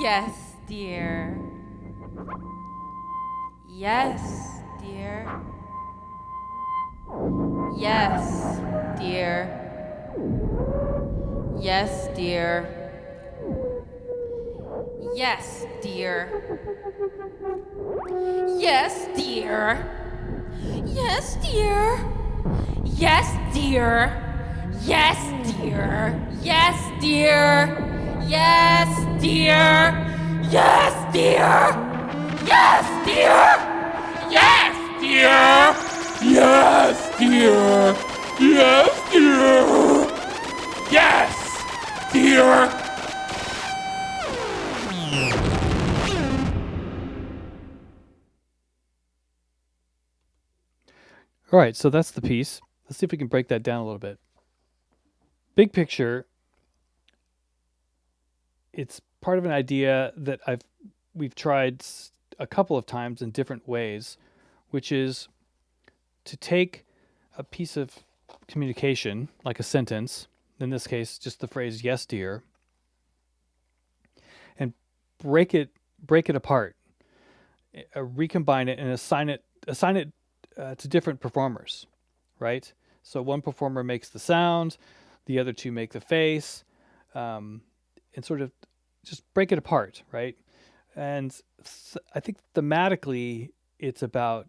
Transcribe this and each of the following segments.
Yes, dear. Yes, dear. Yes, dear. Yes, dear. Yes, dear. Yes, dear. Yes, dear. Yes, dear. Yes, dear. Yes, dear. Yes, dear. Yes, dear. Yes, dear. Yes, dear. Yes, dear. Yes, dear. Yes, dear. All right, so that's the piece. Let's see if we can break that down a little bit. Big picture, it's part of an idea that we've tried a couple of times in different ways, which is to take a piece of communication, like a sentence, in this case, just the phrase "yes, dear," and break it apart, recombine it, and assign it to different performers, right? So one performer makes the sound, the other two make the face, and sort of just break it apart, right? And I think thematically, it's about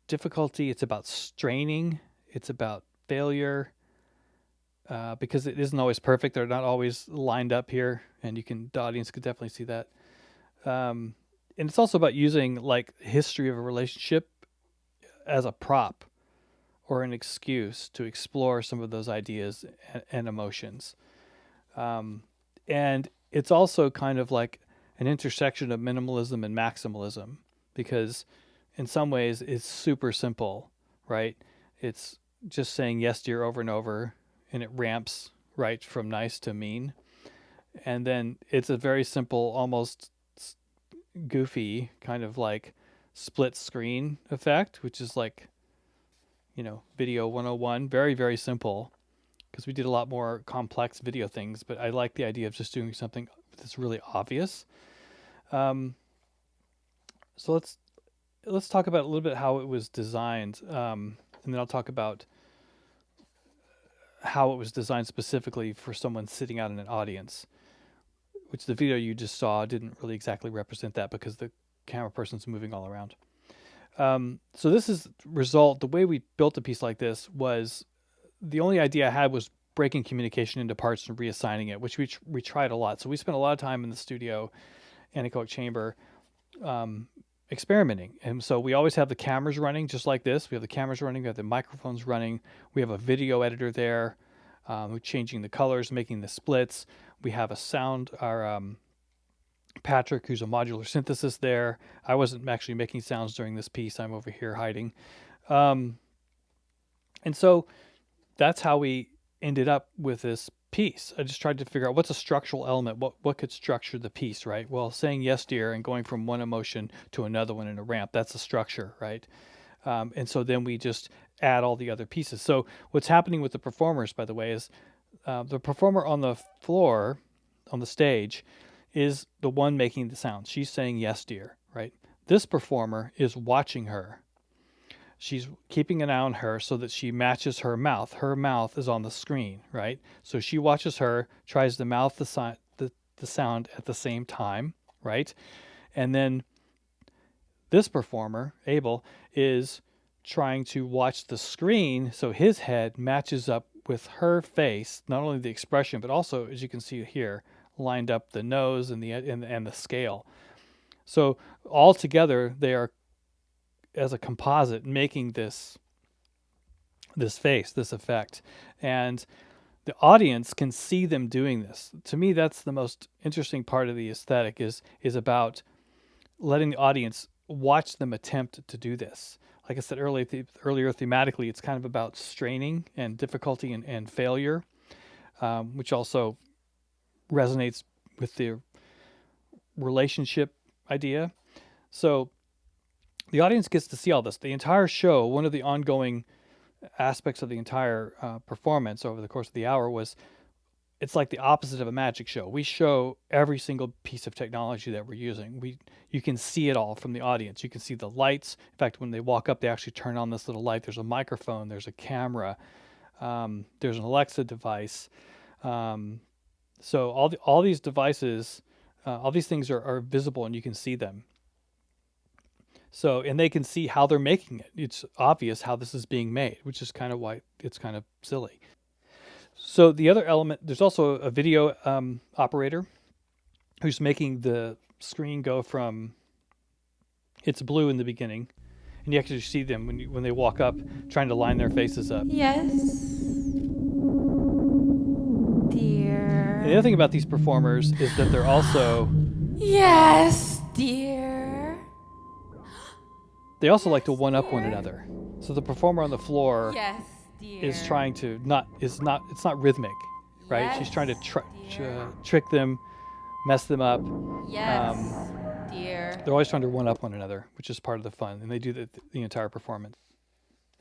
difficulty, it's about straining, it's about failure, because it isn't always perfect. They're not always lined up here, and the audience could definitely see that. And it's also about using like history of a relationship as a prop or an excuse to explore some of those ideas and emotions. And it's also kind of like an intersection of minimalism and maximalism, because in some ways it's super simple, right? It's just saying yes dear over and over, and it ramps right from nice to mean. And then it's a very simple, almost goofy kind of like split screen effect, which is like, video 101, very, very simple, because we did a lot more complex video things, but I like the idea of just doing something that's really obvious. So let's talk about a little bit how it was designed, and then I'll talk about how it was designed specifically for someone sitting out in an audience, which the video you just saw didn't really exactly represent that because the camera person's moving all around. So this is result. The way we built a piece like this was, the only idea I had was breaking communication into parts and reassigning it, which we tried a lot. So we spent a lot of time in the studio, anechoic chamber, experimenting. And so we always have the cameras running just like this. We have the cameras running, we have the microphones running. We have a video editor there, changing the colors, making the splits. We have a sound, our Patrick, who's a modular synthesis there. I wasn't actually making sounds during this piece. I'm over here hiding. And so that's how we ended up with this piece. I just tried to figure out what's a structural element, what could structure the piece, right? Well, saying yes dear and going from one emotion to another one in a ramp, that's a structure, right? And so then we just add all the other pieces. So what's happening with the performers, by the way, is the performer on the floor, on the stage, is the one making the sound. She's saying yes dear, right? This performer is watching her. She's keeping an eye on her so that she matches her mouth. Her mouth is on the screen, right? So she watches her, tries to mouth the sound at the same time, right? And then this performer, Abel, is trying to watch the screen so his head matches up with her face, not only the expression, but also, as you can see here, lined up the nose and the scale. So all together, they are, as a composite, making this face, this effect. And the audience can see them doing this. To me, that's the most interesting part of the aesthetic, is about letting the audience watch them attempt to do this. Like I said earlier, thematically, it's kind of about straining and difficulty and failure, which also resonates with the relationship idea. So the audience gets to see all this. The entire show, one of the ongoing aspects of the entire performance over the course of the hour, was it's like the opposite of a magic show. We show every single piece of technology that we're using. You can see it all from the audience. You can see the lights. In fact, when they walk up, they actually turn on this little light. There's a microphone. There's a camera. There's an Alexa device. So all these devices, all these things are visible and you can see them. So, and they can see how they're making it. It's obvious how this is being made, which is kind of why it's kind of silly. So the other element, there's also a video operator who's making the screen go from, it's blue in the beginning, and you actually see them when they walk up, trying to line their faces up. Yes, dear. And the other thing about these performers is that they're also, Yes, dear. they also like to one-up one another. So the performer on the floor Yes, dear. is trying to it's not rhythmic, right? Yes, She's trying to dear. trick them, mess them up. Yes, dear. They're always trying to one up one another, which is part of the fun, and they do the entire performance.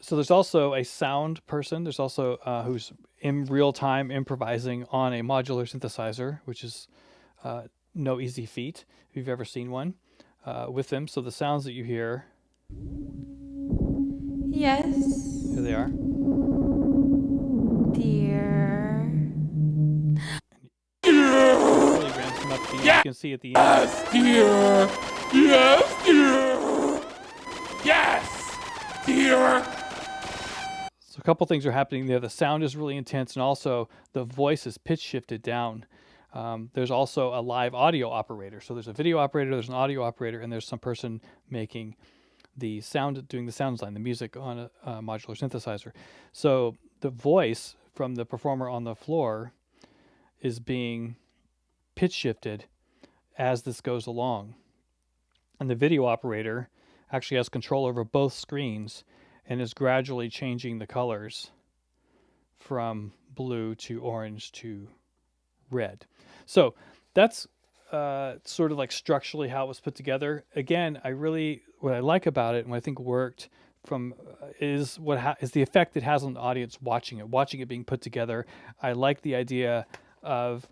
So there's also a sound person. There's also who's in real time improvising on a modular synthesizer, which is no easy feat if you've ever seen one with them. So the sounds that you hear, Yes, here they are. dear. Really ramps them up. You can see at the end. Yes, dear. Yes, dear. Yes, dear. So a couple things are happening there. The sound is really intense, and also the voice is pitch shifted down. There's also a live audio operator. So there's a video operator, there's an audio operator, and there's some person making the sound, doing the sound design, the music on a modular synthesizer. So the voice from the performer on the floor is being pitch shifted as this goes along. And the video operator actually has control over both screens and is gradually changing the colors from blue to orange to red. So that's sort of like structurally how it was put together. Again, what I like about it and what I think worked from is is the effect it has on the audience watching it being put together. I like the idea of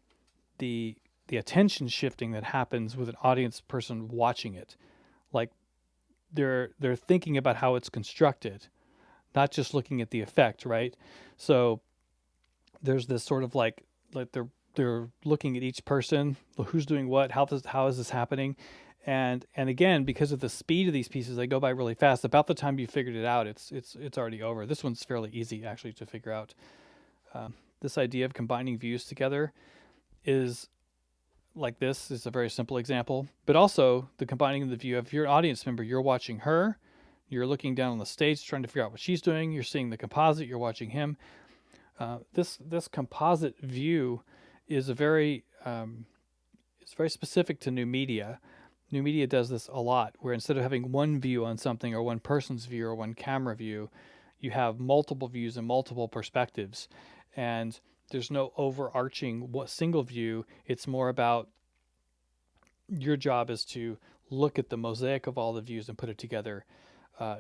the attention shifting that happens with an audience person watching it. Like they're thinking about how it's constructed, not just looking at the effect, right? So there's this sort of like they're looking at each person, who's doing what, how is this happening, and again, because of the speed of these pieces, they go by really fast. About the time you figured it out, it's already over. This one's fairly easy actually to figure out. This idea of combining views together is like this is a very simple example, but also the combining of the view. If you're an audience member, you're watching her, you're looking down on the stage trying to figure out what she's doing. You're seeing the composite, you're watching him. This composite view is it's very specific to new media. New media does this a lot, where instead of having one view on something or one person's view or one camera view, you have multiple views and multiple perspectives. And there's no overarching single view. It's more about your job is to look at the mosaic of all the views and put it together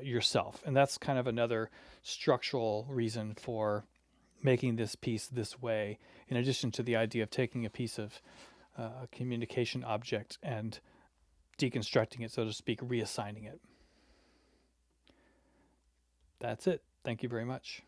yourself. And that's kind of another structural reason for making this piece this way, in addition to the idea of taking a piece of a communication object and deconstructing it, so to speak, reassigning it. That's it. Thank you very much.